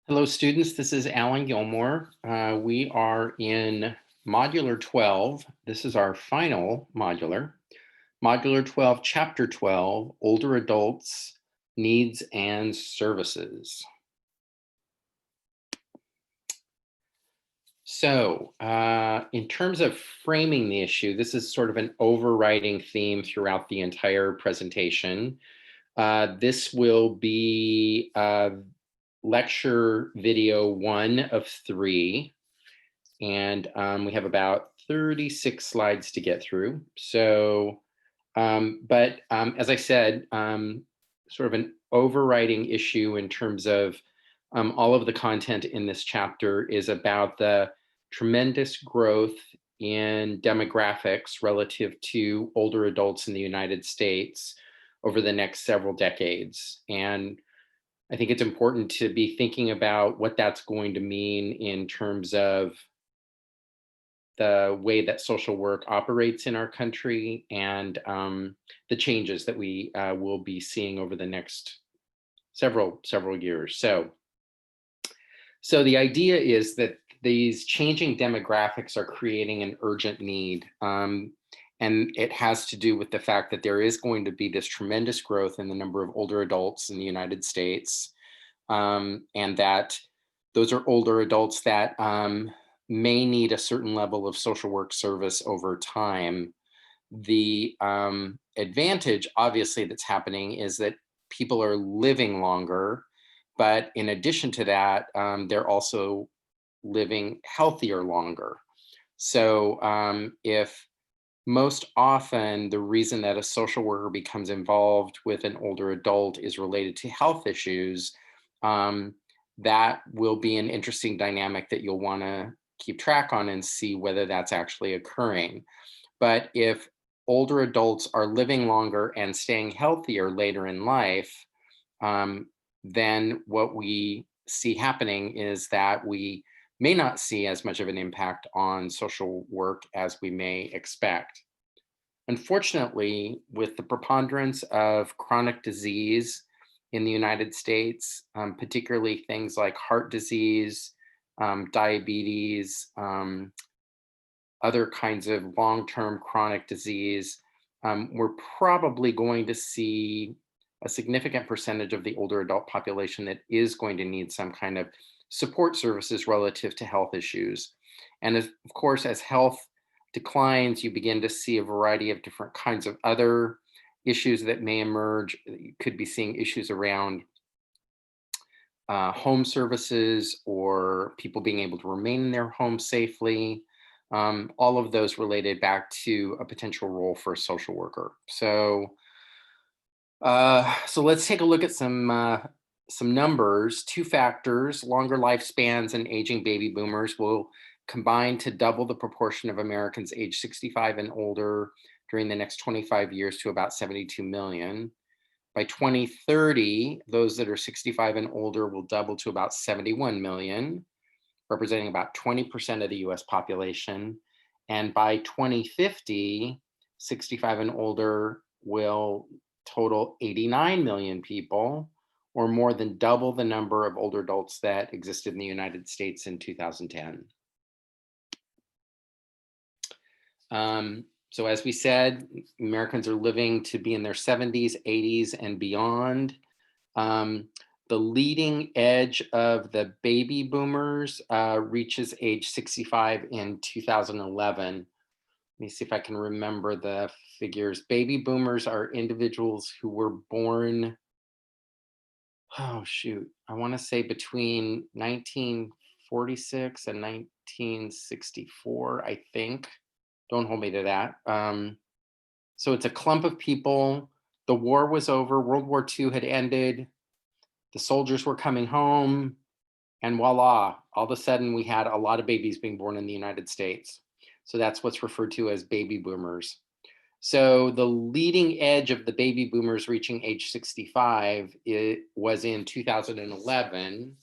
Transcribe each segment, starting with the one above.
Hello, students. This is Alan Gilmore. We are in Modular 12. This is our final modular. Modular 12, Chapter 12, Older Adults, Needs and Services. So in terms of framing the issue, this is sort of an overriding theme throughout the entire presentation. This will be lecture video 1 of 3. And we have about 36 slides to get through. So, as I said, sort of an overriding issue in terms of all of the content in this chapter is about the tremendous growth in demographics relative to older adults in the United States over the next several decades. And I think it's important to be thinking about what that's going to mean in terms of the way that social work operates in our country and the changes that we will be seeing over the next several years. So the idea is that these changing demographics are creating an urgent need. And it has to do with the fact that there is going to be this tremendous growth in the number of older adults in the United States. And that those are older adults that may need a certain level of social work service over time. The advantage, obviously, that's happening is that people are living longer, but in addition to that, they're also living healthier longer. So if most often the reason that a social worker becomes involved with an older adult is related to health issues, that will be an interesting dynamic that you'll want to keep track on and see whether that's actually occurring. But if older adults are living longer and staying healthier later in life, then what we see happening is that we may not see as much of an impact on social work as we may expect. Unfortunately, with the preponderance of chronic disease in the United States, particularly things like heart disease, diabetes, other kinds of long-term chronic disease, we're probably going to see a significant percentage of the older adult population that is going to need some kind of support services relative to health issues. And of course, as health declines, you begin to see a variety of different kinds of other issues that may emerge. You could be seeing issues around home services or people being able to remain in their home safely. All of those related back to a potential role for a social worker. So let's take a look at some numbers. Two factors: longer lifespans and aging baby boomers will combine to double the proportion of Americans age 65 and older during the next 25 years to about 72 million. By 2030, those that are 65 and older will double to about 71 million, representing about 20% of the US population. And by 2050, 65 and older will total 89 million people, or more than double the number of older adults that existed in the United States in 2010. So as we said, Americans are living to be in their 70s, 80s, and beyond. The leading edge of the baby boomers reaches age 65 in 2011. Let me see if I can remember the figures. Baby boomers are individuals who were born, oh shoot, I want to say between 1946 and 1964, I think. Don't hold me to that. So it's a clump of people. The war was over. World War II had ended. The soldiers were coming home. And voila, all of a sudden we had a lot of babies being born in the United States. So that's what's referred to as baby boomers. So the leading edge of the baby boomers reaching age 65 was in 2011.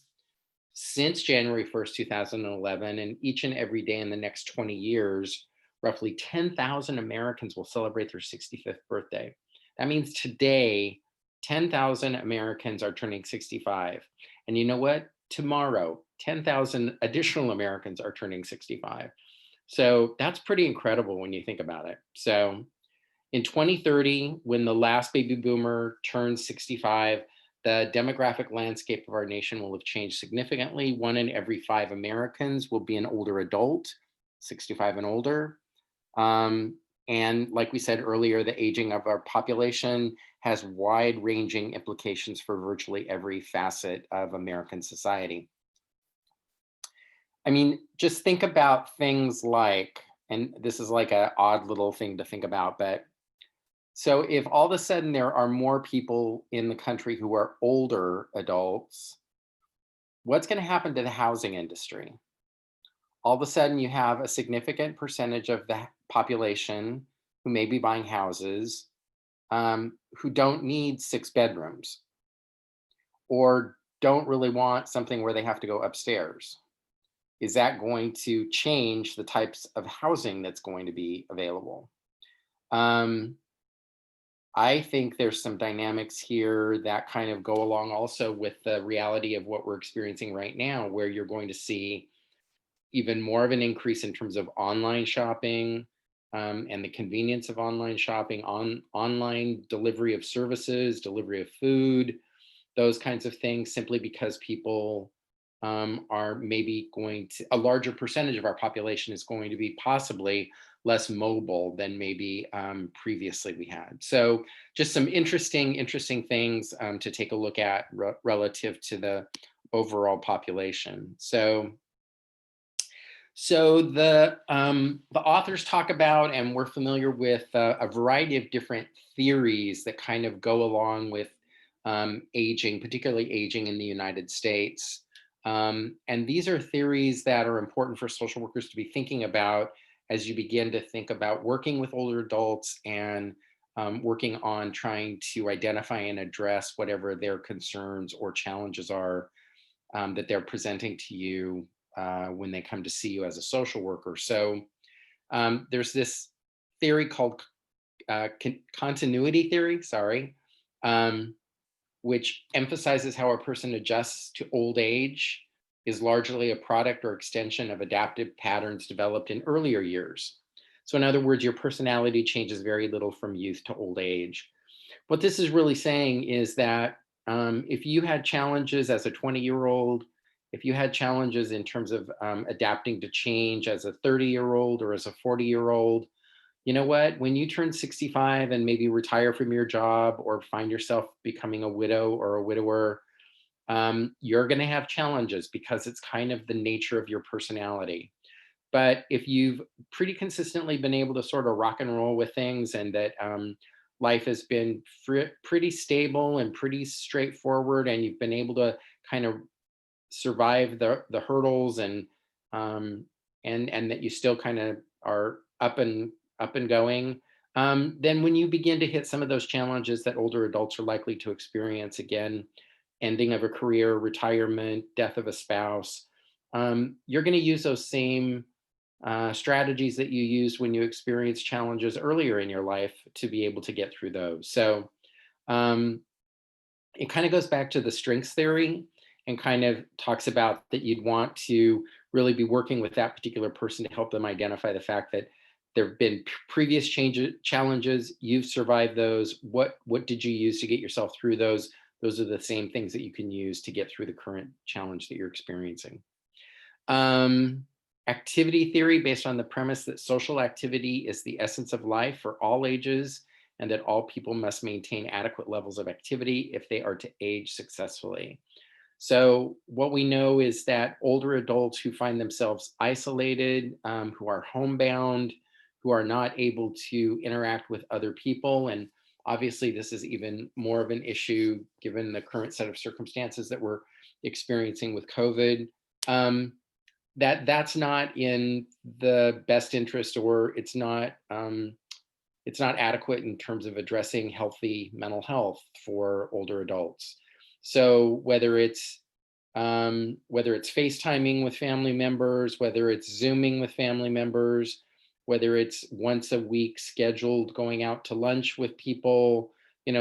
Since January 1st, 2011, and each and every day in the next 20 years, roughly 10,000 Americans will celebrate their 65th birthday. That means today, 10,000 Americans are turning 65. And you know what? tomorrow, 10,000 additional Americans are turning 65. So that's pretty incredible when you think about it. So in 2030, when the last baby boomer turns 65, the demographic landscape of our nation will have changed significantly. One in every five Americans will be an older adult, 65 and older. Um, and like we said earlier, the aging of our population has wide ranging implications for virtually every facet of American society. I mean, just think about things like, and this is like an odd little thing to think about, but so if all of a sudden there are more people in the country who are older adults, what's going to happen to the housing industry? All of a sudden you have a significant percentage of the population who may be buying houses who don't need six bedrooms or don't really want something where they have to go upstairs. Is that going to change the types of housing that's going to be available? Um, I think there's some dynamics here that kind of go along also with the reality of what we're experiencing right now, where you're going to see even more of an increase in terms of online shopping and the convenience of online shopping, online delivery of services, delivery of food, those kinds of things, simply because people are maybe going to, a larger percentage of our population is going to be possibly less mobile than maybe previously we had. So just some interesting things to take a look at relative to the overall population. So the authors talk about, and we're familiar with a variety of different theories that kind of go along with aging, particularly aging in the United States. And these are theories that are important for social workers to be thinking about as you begin to think about working with older adults and working on trying to identify and address whatever their concerns or challenges are that they're presenting to you when they come to see you as a social worker. So there's this theory called continuity theory, sorry, which emphasizes how a person adjusts to old age is largely a product or extension of adaptive patterns developed in earlier years. So in other words, your personality changes very little from youth to old age. What this is really saying is that if you had challenges as a 20-year-old, if you had challenges in terms of adapting to change as a 30-year-old or as a 40-year-old, you know what? When you turn 65 and maybe retire from your job or find yourself becoming a widow or a widower, you're going to have challenges because it's kind of the nature of your personality. But if you've pretty consistently been able to sort of rock and roll with things and that life has been pretty stable and pretty straightforward, and you've been able to kind of survive the hurdles and that you still kind of are up and going, then when you begin to hit some of those challenges that older adults are likely to experience, again, ending of a career, retirement, death of a spouse, you're going to use those same strategies that you used when you experienced challenges earlier in your life to be able to get through those. So um, it kind of goes back to the strengths theory and kind of talks about that you'd want to really be working with that particular person to help them identify the fact that there have been previous challenges, you've survived those. What did you use to get yourself through those? Those are the same things that you can use to get through the current challenge that you're experiencing. Um, Activity theory, based on the premise that social activity is the essence of life for all ages and that all people must maintain adequate levels of activity if they are to age successfully. So what we know is that older adults who find themselves isolated, who are homebound, who are not able to interact with other people, and obviously this is even more of an issue given the current set of circumstances that we're experiencing with COVID, that's not in the best interest, or it's not adequate in terms of addressing healthy mental health for older adults. So whether it's FaceTiming with family members, whether it's Zooming with family members, whether it's once a week scheduled going out to lunch with people,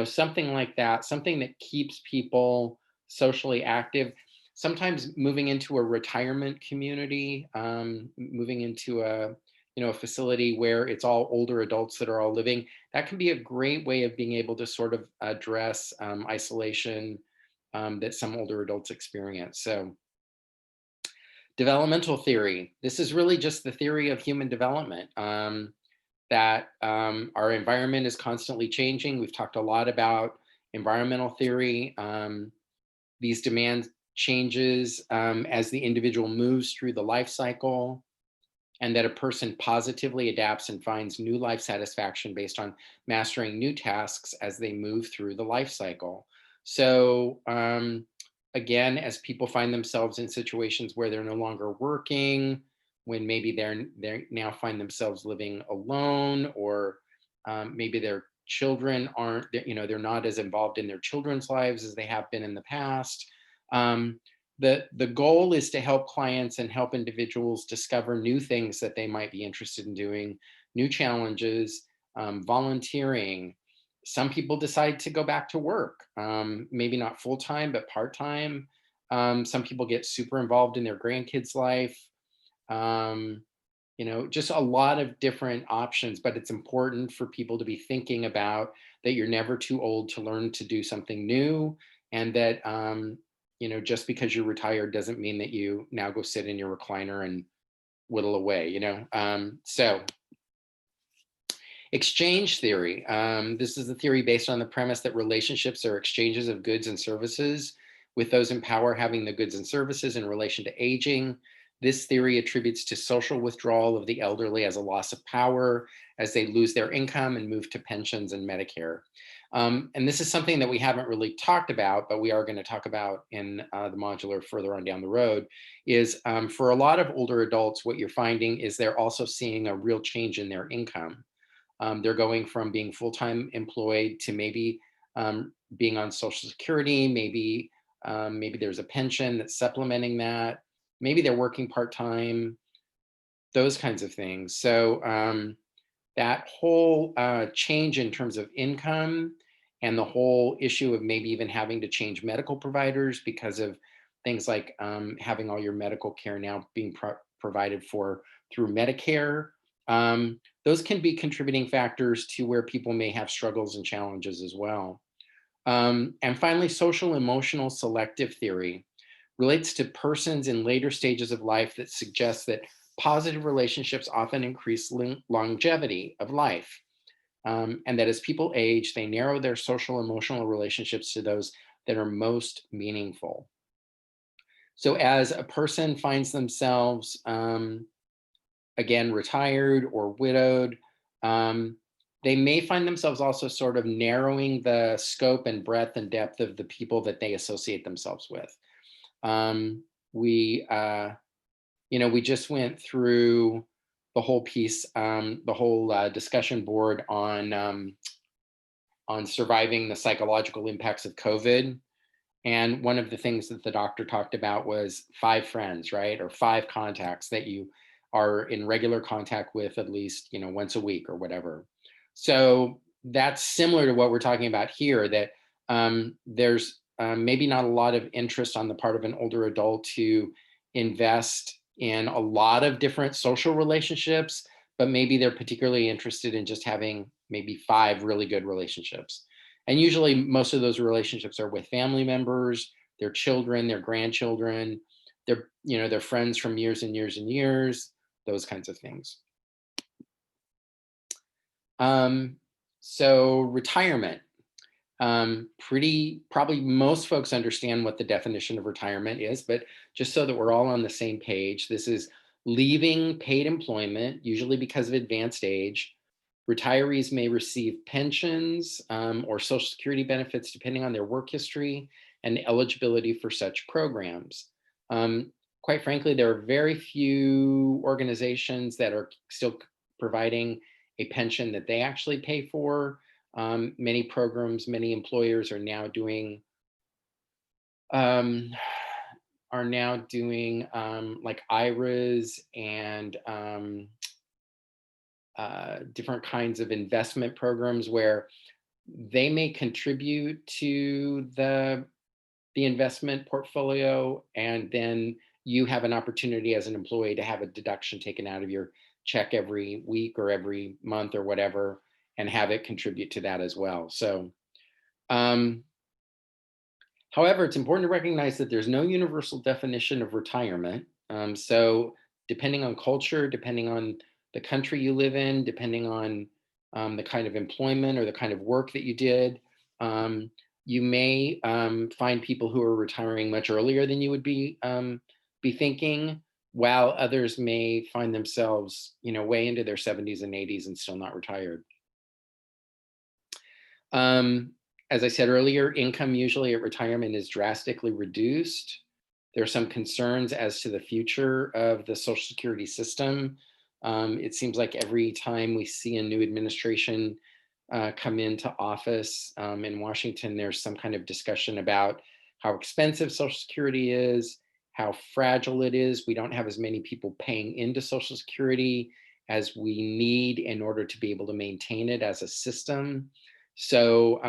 something like that, something that keeps people socially active. sometimes moving into a retirement community, moving into a facility where it's all older adults that are all living, that can be a great way of being able to sort of address isolation that some older adults experience. So developmental theory, this is really just the theory of human development. That our environment is constantly changing. We've talked a lot about environmental theory. These demand changes as the individual moves through the life cycle, and that a person positively adapts and finds new life satisfaction based on mastering new tasks as they move through the life cycle. So, again, as people find themselves in situations where they're no longer working, when maybe they now find themselves living alone, or maybe their children aren't, they're not as involved in their children's lives as they have been in the past. Um, the goal is to help clients and help individuals discover new things that they might be interested in doing, new challenges, volunteering. Some people decide to go back to work, maybe not full time, but part time. Some people get super involved in their grandkids' life. Um, just a lot of different options, but it's important for people to be thinking about that you're never too old to learn to do something new, and that just because you're retired doesn't mean that you now go sit in your recliner and whittle away. So exchange theory. This is a theory based on the premise that relationships are exchanges of goods and services, with those in power having the goods and services in relation to aging. This theory attributes to social withdrawal of the elderly as a loss of power as they lose their income and move to pensions and Medicare. And this is something that we haven't really talked about, but we are going to talk about in the modular further on down the road, is for a lot of older adults, what you're finding is they're also seeing a real change in their income. They're going from being full-time employed to maybe being on Social Security. Maybe there's a pension that's supplementing that. Maybe they're working part-time. Those kinds of things. So that whole change in terms of income, and the whole issue of maybe even having to change medical providers because of things like having all your medical care now being provided for through Medicare. Those can be contributing factors to where people may have struggles and challenges as well. And finally, social emotional selective theory relates to persons in later stages of life that suggests that positive relationships often increase longevity of life. And that as people age, they narrow their social emotional relationships to those that are most meaningful. So as a person finds themselves, again, retired or widowed, um, they may find themselves also sort of narrowing the scope and breadth and depth of the people that they associate themselves with. Um, we just went through the whole piece, the whole discussion board on surviving the psychological impacts of COVID. And one of the things that the doctor talked about was 5 friends, right? Or 5 contacts that you are in regular contact with at least, once a week or whatever. So that's similar to what we're talking about here, that there's maybe not a lot of interest on the part of an older adult to invest in a lot of different social relationships, but maybe they're particularly interested in just having maybe 5 really good relationships. And usually most of those relationships are with family members, their children, their grandchildren, their friends from years and years and years, those kinds of things. Um, so retirement. Pretty probably most folks understand what the definition of retirement is, but just so that we're all on the same page, this is leaving paid employment, usually because of advanced age. Retirees may receive pensions or Social Security benefits depending on their work history and eligibility for such programs. Quite frankly, there are very few organizations that are still providing a pension that they actually pay for. Many programs, many employers um, are now doing like IRAs and different kinds of investment programs where they may contribute to the the investment portfolio, and then you have an opportunity as an employee to have a deduction taken out of your check every week or every month or whatever, and have it contribute to that as well. So, um, however, it's important to recognize that there's no universal definition of retirement. So, depending on culture, depending on the country you live in, depending on the kind of employment or the kind of work that you did, um, you may find people who are retiring much earlier than you would be thinking, while others may find themselves, way into their 70s and 80s and still not retired. Um, as I said earlier, income usually at retirement is drastically reduced. There are some concerns as to the future of the Social Security system. It seems like every time we see a new administration come into office in Washington, there's some kind of discussion about how expensive Social Security is, how fragile it is. We don't have as many people paying into Social Security as we need in order to be able to maintain it as a system. So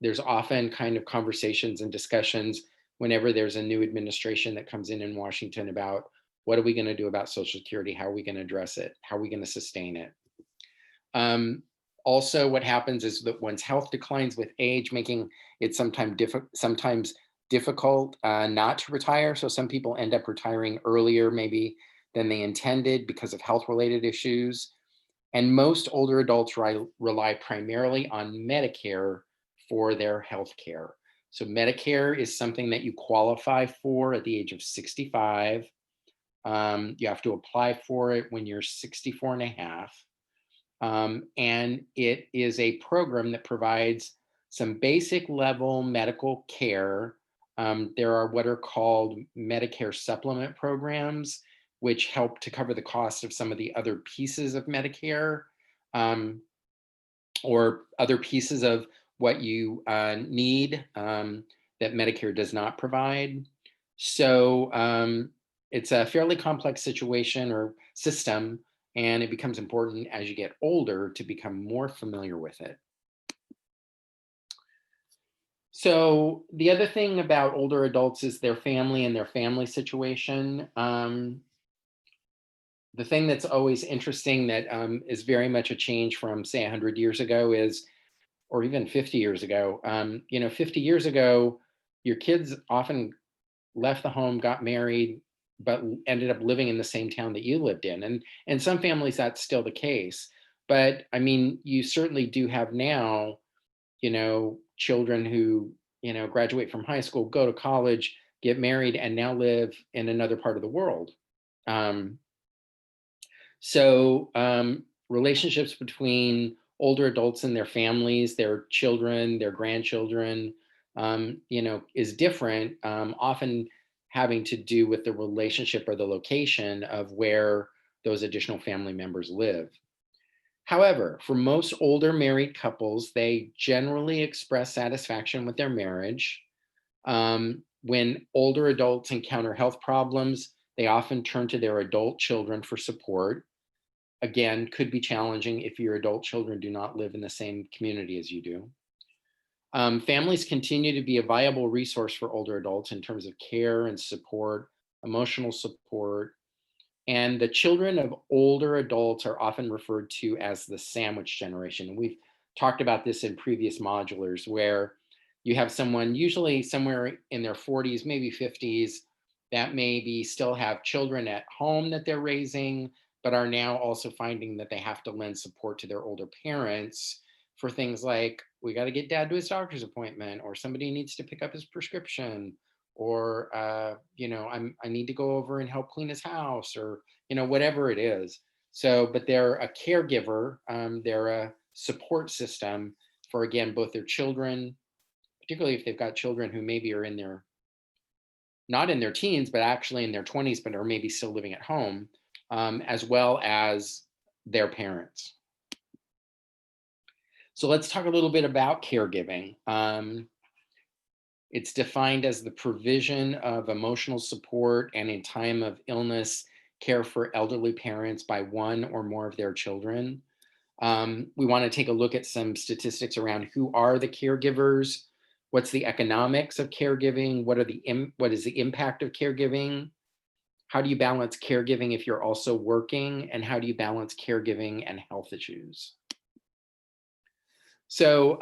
there's often kind of conversations and discussions whenever there's a new administration that comes in Washington about what are we going to do about Social Security? How are we going to address it? How are we going to sustain it? Um, Also, what happens is that one's health declines with age, making it sometimes difficult not to retire. So some people end up retiring earlier, maybe than they intended because of health related issues. And most older adults rely primarily on Medicare for their health care. So, Medicare is something that you qualify for at the age of 65. You have to apply for it when you're 64 and a half. And it is a program that provides some basic level medical care. There are what are called Medicare supplement programs, which help to cover the cost of some of the other pieces of Medicare, um, or other pieces of what you need that Medicare does not provide. So it's a fairly complex situation or system, and it becomes important as you get older to become more familiar with it. So the other thing about older adults is their family and their family situation. The thing that's always interesting that is very much a change from, say, 100 years ago is, or even 50 years ago, 50 years ago, your kids often left the home, got married, but ended up living in the same town that you lived in. And some families that's still the case. But I mean, you certainly do have now, children who, graduate from high school, go to college, get married, and now live in another part of the world. Um, Relationships between older adults and their families, their children, their grandchildren, is different, often having to do with the relationship or the location of where those additional family members live. However, for most older married couples, they generally express satisfaction with their marriage. When older adults encounter health problems, they often turn to their adult children for support. Again, could be challenging if your adult children do not live in the same community as you do. Families continue to be a viable resource for older adults in terms of care and support, emotional support. And the children of older adults are often referred to as the sandwich generation. And we've talked about this in previous modulars, where you have someone usually somewhere in their 40s, maybe 50s, that maybe still have children at home that they're raising, but are now also finding that they have to lend support to their older parents for things like, we got to get dad to his doctor's appointment, or somebody needs to pick up his prescription, or I need to go over and help clean his house, or whatever it is. So, but they're a caregiver, they're a support system for, again, both their children, particularly if they've got children who maybe are in their, not in their teens, but actually in their 20s, but are maybe still living at home, as well as their parents. So let's talk a little bit about caregiving. It's defined as the provision of emotional support and, in time of illness, care for elderly parents by one or more of their children. We want to take a look at some statistics around who are the caregivers. What's the economics of caregiving? What is the impact of caregiving? How do you balance caregiving if you're also working? And how do you balance caregiving and health issues? So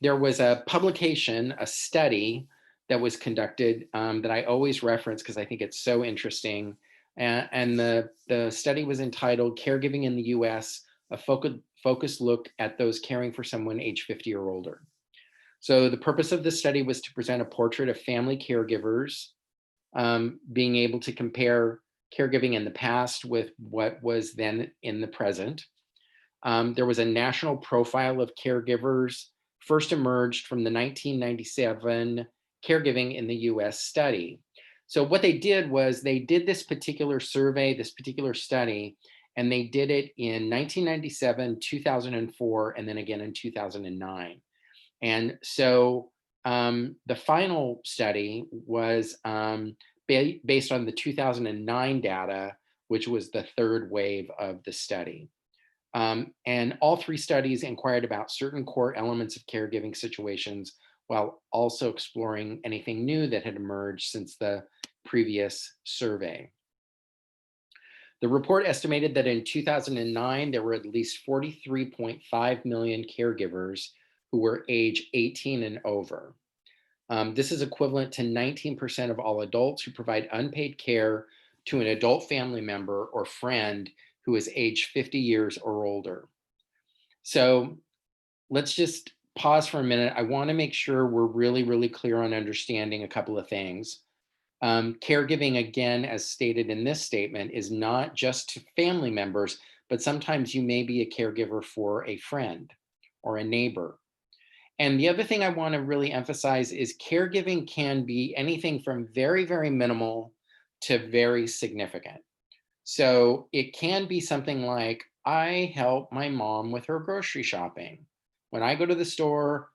there was a publication, a study that was conducted that I always reference because I think it's so interesting. And the study was entitled Caregiving in the US, a focused look at those caring for someone age 50 or older. So the purpose of the study was to present a portrait of family caregivers, being able to compare caregiving in the past with what was then in the present. There was a national profile of caregivers, first emerged from the 1997 Caregiving in the US study. So what they did was they did this particular survey, this particular study, and they did it in 1997, 2004, and then again in 2009. And so the final study was based on the 2009 data, which was the third wave of the study. And all three studies inquired about certain core elements of caregiving situations while also exploring anything new that had emerged since the previous survey. The report estimated that in 2009, there were at least 43.5 million caregivers who were age 18 and over. This is equivalent to 19% of all adults who provide unpaid care to an adult family member or friend who is age 50 years or older. So let's just pause for a minute. I want to make sure we're really, really clear on understanding a couple of things. Caregiving, again, as stated in this statement, is not just to family members, but sometimes you may be a caregiver for a friend or a neighbor. And the other thing I want to really emphasize is caregiving can be anything from very, very minimal to very significant. So it can be something like, I help my mom with her grocery shopping. When I go to the store,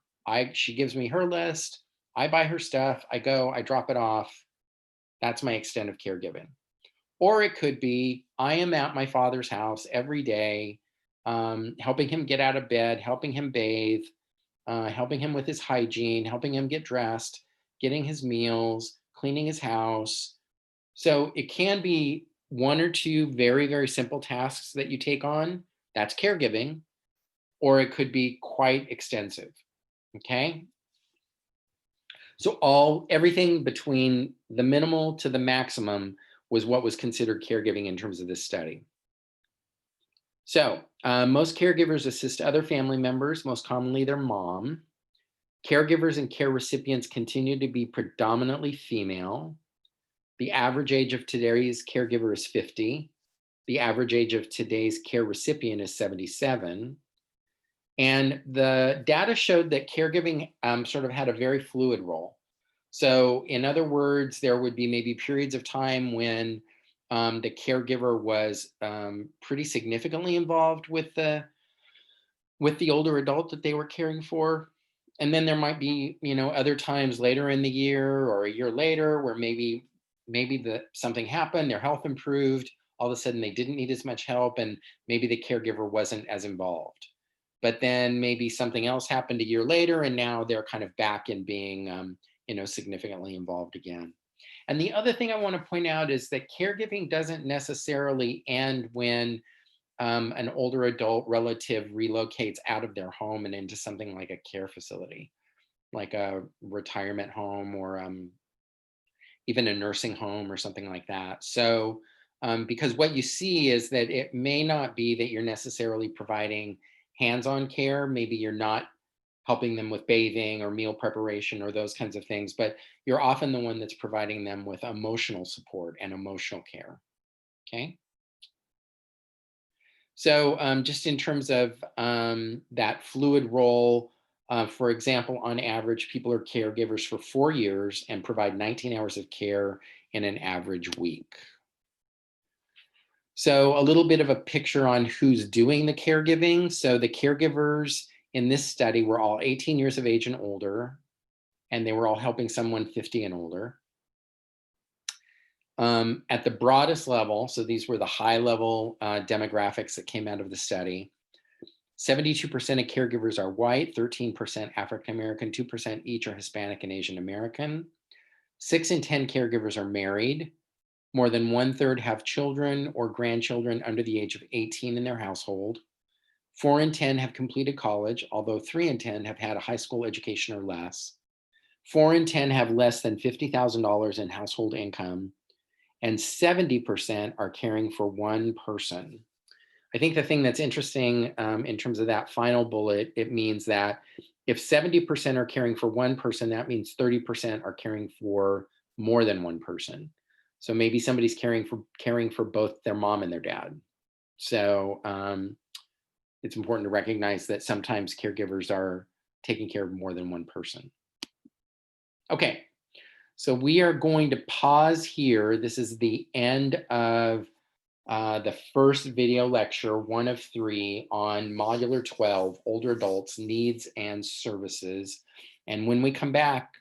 she gives me her list, I buy her stuff, I go, I drop it off. That's my extent of caregiving. Or it could be, I am at my father's house every day, helping him get out of bed, helping him bathe, helping him with his hygiene, helping him get dressed, getting his meals, cleaning his house. So it can be one or two very, very simple tasks that you take on. That's caregiving, or it could be quite extensive. Okay. So everything between the minimal to the maximum was what was considered caregiving in terms of this study. So most caregivers assist other family members, most commonly their mom. Caregivers and care recipients continue to be predominantly female. The average age of today's caregiver is 50. The average age of today's care recipient is 77. And the data showed that caregiving sort of had a very fluid role. So, in other words, there would be maybe periods of time when the caregiver was pretty significantly involved with the older adult that they were caring for. And then there might be, other times later in the year or a year later where maybe something happened, their health improved, all of a sudden they didn't need as much help, and maybe the caregiver wasn't as involved. But then maybe something else happened a year later, and now they're kind of back in being, significantly involved again. And the other thing I want to point out is that caregiving doesn't necessarily end when an older adult relative relocates out of their home and into something like a care facility, like a retirement home or even a nursing home or something like that. So, because what you see is that it may not be that you're necessarily providing hands on care, maybe you're not helping them with bathing or meal preparation or those kinds of things, but you're often the one that's providing them with emotional support and emotional care. Okay. So, just in terms of that fluid role, for example, on average, people are caregivers for 4 years and provide 19 hours of care in an average week. So, a little bit of a picture on who's doing the caregiving. So, the caregivers in this study were all 18 years of age and older, and they were all helping someone 50 and older. At the broadest level, so these were the high level demographics that came out of the study. 72% of caregivers are white, 13% African American, 2% each are Hispanic and Asian American. 6 in 10 caregivers are married. More than 1/3 have children or grandchildren under the age of 18 in their household. 4 in 10 have completed college, although 3 in 10 have had a high school education or less. 4 in 10 have less than $50,000 in household income, and 70% are caring for one person. I think the thing that's interesting in terms of that final bullet, it means that if 70% are caring for one person, that means 30% are caring for more than one person. So maybe somebody's caring for both their mom and their dad. So it's important to recognize that sometimes caregivers are taking care of more than one person. Okay, so we are going to pause here. This is the end of the first video lecture, one of 3, on Modular 12, Older Adults, Needs and Services. And when we come back,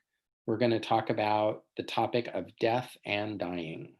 we're going to talk about the topic of death and dying.